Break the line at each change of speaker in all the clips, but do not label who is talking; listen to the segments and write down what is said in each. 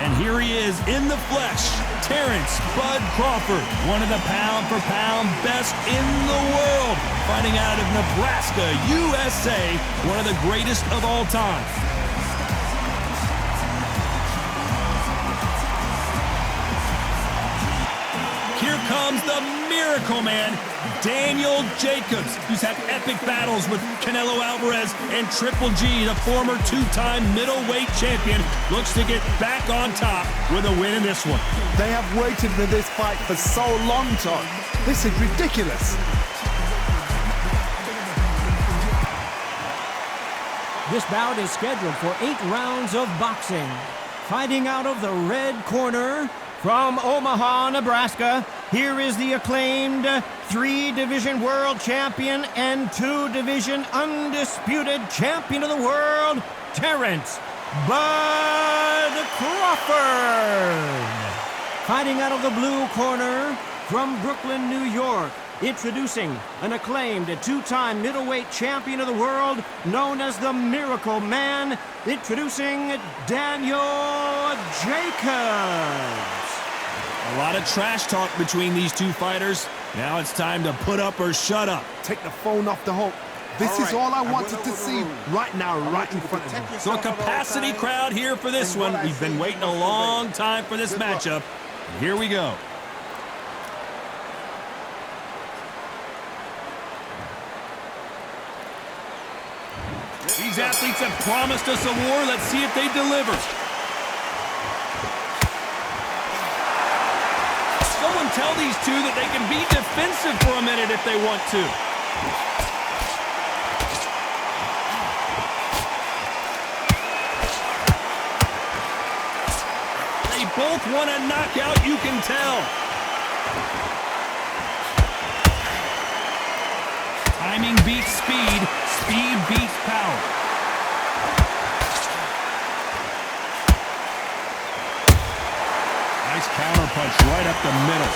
And here he is in the flesh, Terrence Bud Crawford, one of the pound-for-pound best in the world, fighting out of Nebraska, USA, one of the greatest of all time. Here comes the Miracle Man, Daniel Jacobs, who's had epic battles with Canelo Alvarez and Triple G, the former two-time middleweight champion, looks to get back on top with a win in this one.
They have waited for this fight for so long, Todd. This is ridiculous.
This bout is scheduled for 8 rounds of boxing. Fighting out of the red corner, from Omaha, Nebraska, here is the acclaimed 3-division world champion and 2-division undisputed champion of the world, Terrence Bud Crawford. Fighting out of the blue corner, from Brooklyn, New York, introducing an acclaimed 2-time middleweight champion of the world known as the Miracle Man, introducing Daniel Jacobs.
A lot of trash talk between these two fighters. Now it's time to put up or shut up.
Take the phone off the hook. This is all I wanted to see right now, right in front of me.
So a capacity crowd here for this one. We've been waiting a long time for this matchup. Here we go. These athletes have promised us a war. Let's see if they deliver. Someone tell these two that they can be defensive for a minute if they want to. They both want a knockout, you can tell. Timing beats speed, speed beats power. Nice counter punch right up the middle.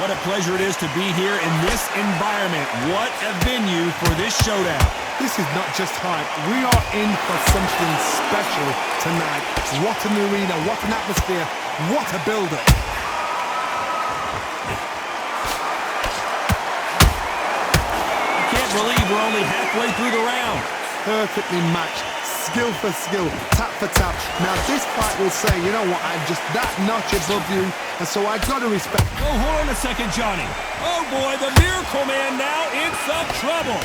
What a pleasure it is to be here in this environment. What a venue for this showdown.
This is not just hype. We are in for something special tonight. What an arena, what an atmosphere, what a build-up.
I can't believe we're only halfway through the round.
Perfectly matched. Skill for skill, tap for tap. Now this fight will say, you know what, I'm just that notch above you, and so I gotta respect.
Oh, hold on a second, Johnny. Oh boy, the Miracle Man now in some trouble.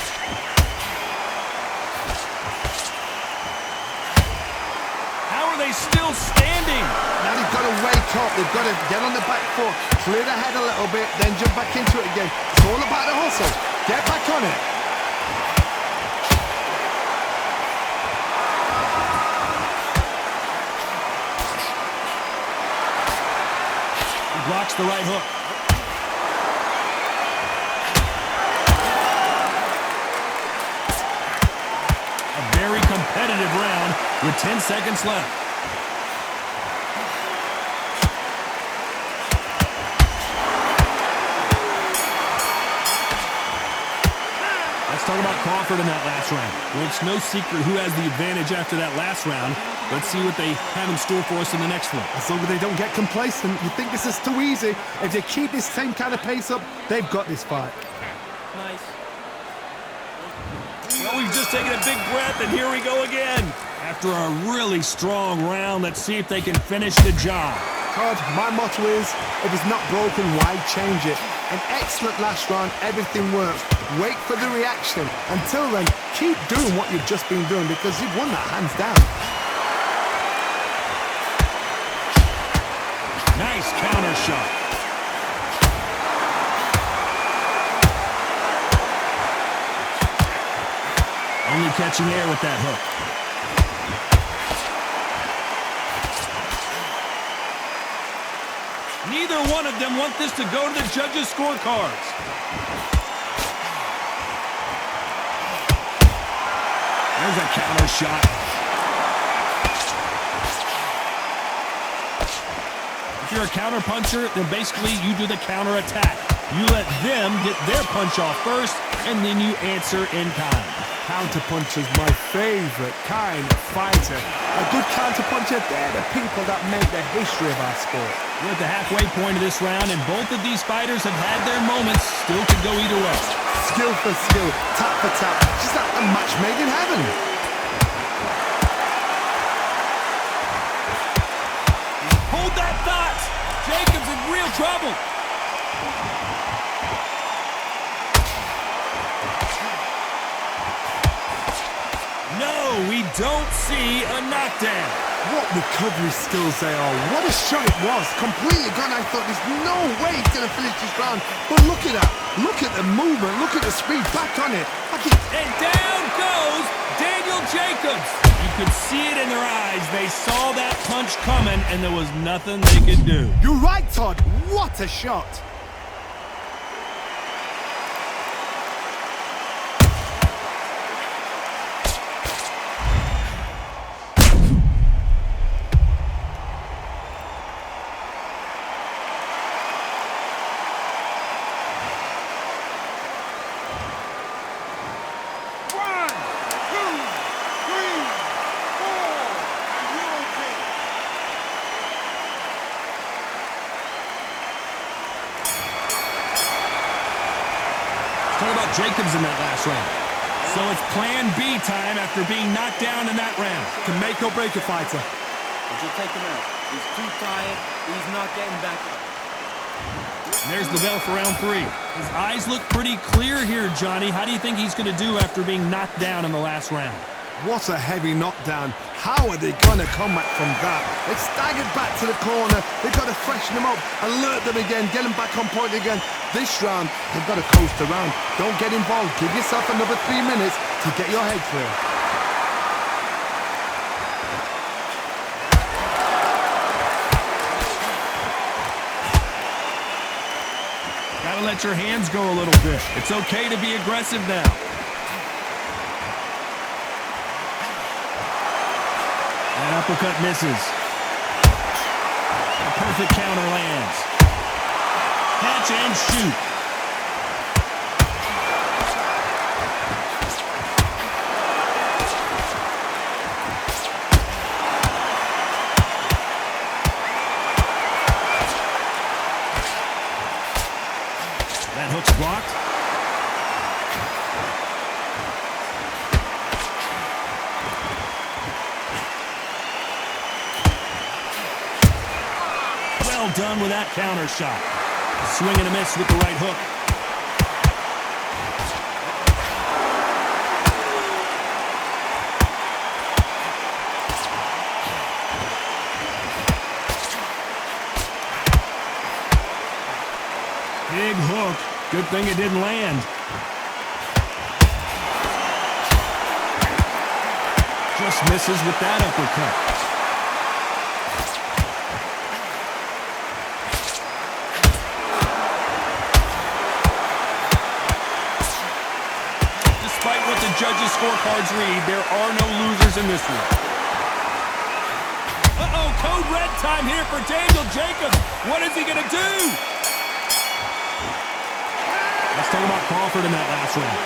How are they still standing?
Now they've got to wake up, they've got to get on the back foot, clear the head a little bit, then jump back into it again. It's all about the hustle. Get back on it.
Blocks the right hook. A very competitive round with 10 seconds left. Let's talk about Crawford in that last round. Well, it's no secret who has the advantage after that last round. Let's see what they have in store for us in the next one.
As long as they don't get complacent, you think this is too easy. If they keep this same kind of pace up, they've got this fight.
Nice. Well, we've just taken a big breath, and here we go again. After a really strong round, let's see if they can finish the job.
Todd, my motto is, if it's not broken, why change it? An excellent last round, everything works. Wait for the reaction. Until then, keep doing what you've just been doing because you've won that hands down.
Nice counter shot. Only catching air with that hook. Neither one of them want this to go to the judges' scorecards. There's a counter shot. If you're a counter puncher, then basically you do the counter attack. You let them get their punch off first, and then you answer in kind.
Counterpuncher's my favorite kind of fighter. A good counterpuncher, they're the people that make the history of our sport.
We're at the halfway point of this round, and both of these fighters have had their moments. Still could go either way.
Skill for skill, tap for tap, just like a match made in heaven.
Hold that thought! Jacobs in real trouble! No, we don't see a knockdown.
What recovery skills they are. What a shot it was. Completely gone. I thought there's no way he's going to finish this round. But look at that. Look at the movement. Look at the speed. Back on it.
And down goes Daniel Jacobs. You could see it in their eyes. They saw that punch coming, and there was nothing they could do.
You're right, Todd. What a shot.
Talk about Jacobs in that last round. So it's plan B time after being knocked down in that round.
Can make or break a fighter.
Would you take him out? He's too tired. He's not getting back up.
And there's the bell for round 3. His eyes look pretty clear here, Johnny. How do you think he's going to do after being knocked down in the last round?
What a heavy knockdown. How are they going to come back from that? They staggered back to the corner. They've got to freshen them up, alert them again, get them back on point again. This round, they've got to coast around. Don't get involved. Give yourself another 3 minutes to get your head clear.
Gotta let your hands go a little bit. It's okay to be aggressive now. That uppercut misses. A perfect counter lands. Catch and shoot. That hook's blocked. Well done with that counter shot. Swing and a miss with the right hook. Big hook. Good thing it didn't land. Just misses with that uppercut. Despite what the judges' scorecards read, there are no losers in this one. Uh-oh, code red time here for Daniel Jacobs. What is he going to do? Let's talk about Crawford in that last round.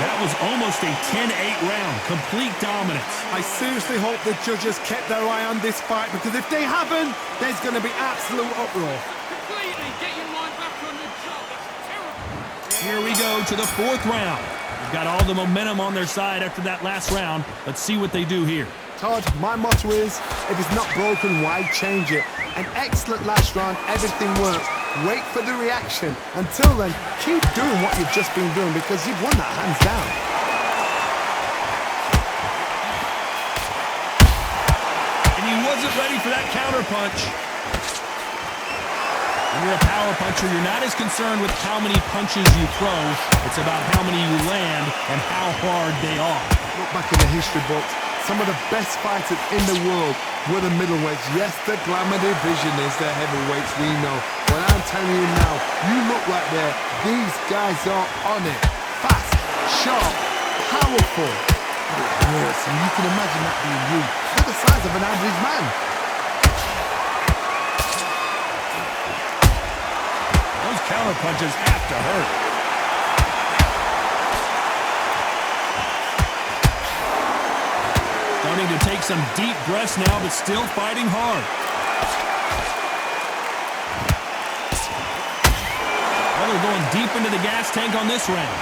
That was almost a 10-8 round. Complete dominance.
I seriously hope the judges kept their eye on this fight, because if they haven't, there's going to be absolute uproar.
Completely get your mind back on the job. That's terrible.
Here we go to the 4th round. They've got all the momentum on their side after that last round. Let's see what they do here.
Todd, my motto is, if it's not broken, why change it? An excellent last round, everything works. Wait for the reaction. Until then, keep doing what you've just been doing, because you've won that hands down.
And he wasn't ready for that counter punch. When you're a power puncher, you're not as concerned with how many punches you throw. It's about how many you land and how hard they are.
Look back in the history books. Some of the best fighters in the world were the middleweights. Yes, the glamour division is the heavyweights, we know. But I'm telling you now, you look right there, these guys are on it. Fast, sharp, powerful. But it hurts, and you can imagine that being you. They're the size of an average man.
Those counter punches have to hurt. having to take some deep breaths now, but still fighting hard. Well, they're going deep into the gas tank on this round.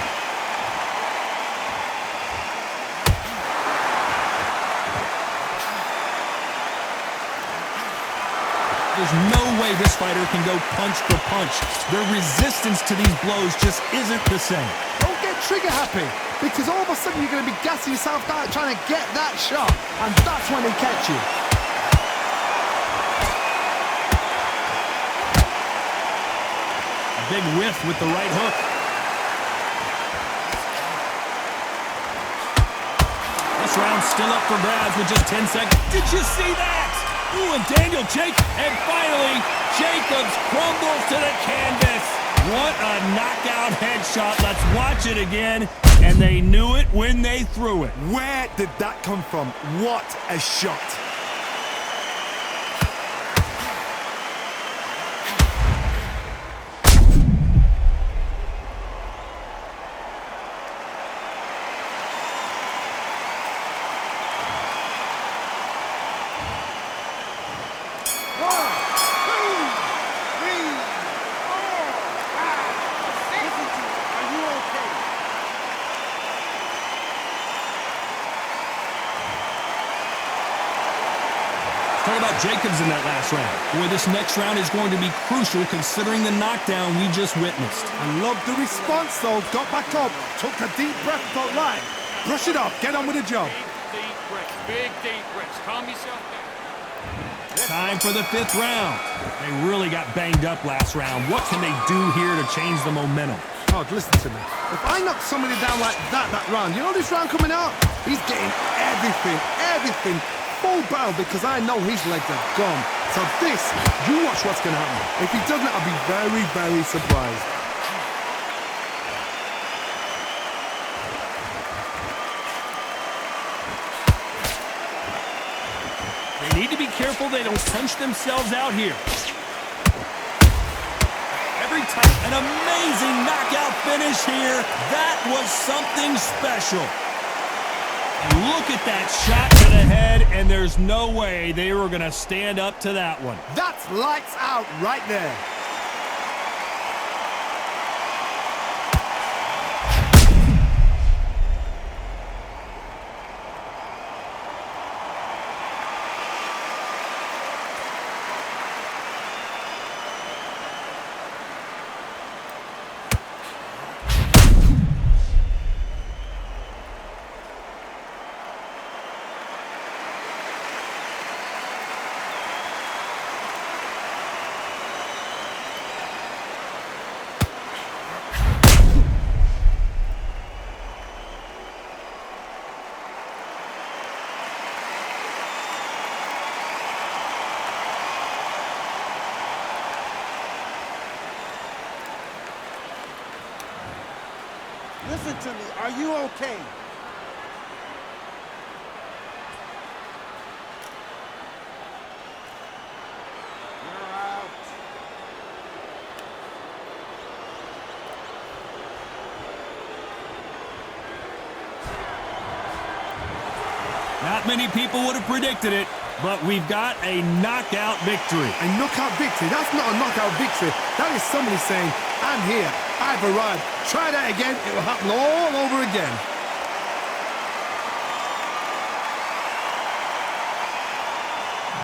There's no way this fighter can go punch for punch. Their resistance to these blows just isn't the same.
Don't get trigger happy, because all of a sudden you're going to be gassing yourself out trying to get that shot, and that's when they catch you.
A big whiff with the right hook. This round's still up for grabs with just 10 seconds. Did you see that? Ooh, and Daniel Jacobs, and finally, Jacobs crumbles to the canvas. What a knockout headshot. Let's watch it again. And they knew it when they threw it.
Where did that come from? What a shot.
Talk about Jacobs in that last round. Boy, this next round is going to be crucial considering the knockdown we just witnessed.
I love the response, though. Got back up, took a deep breath, thought, right, brush it off, get on with the job.
Deep breaths. Big deep breaths. Calm yourself down.
Time for the 5th round. They really got banged up last round. What can they do here to change the momentum?
Oh, listen to me. If I knock somebody down like that round, you know this round coming out? He's getting everything. Full barrel, because I know his legs are gone. So this, you watch what's going to happen. If he doesn't, I'll be very, very surprised.
They need to be careful they don't punch themselves out here. Every time, an amazing knockout finish here. That was something special. Look at that shot to the head, and there's no way they were going to stand up to that one.
That's lights out right there.
Listen to me. Are you okay? You're out.
Not many people would have predicted it, but we've got a knockout victory.
A knockout victory? That's not a knockout victory. That is somebody saying, I'm here, I've arrived. Try that again, it will happen all over again.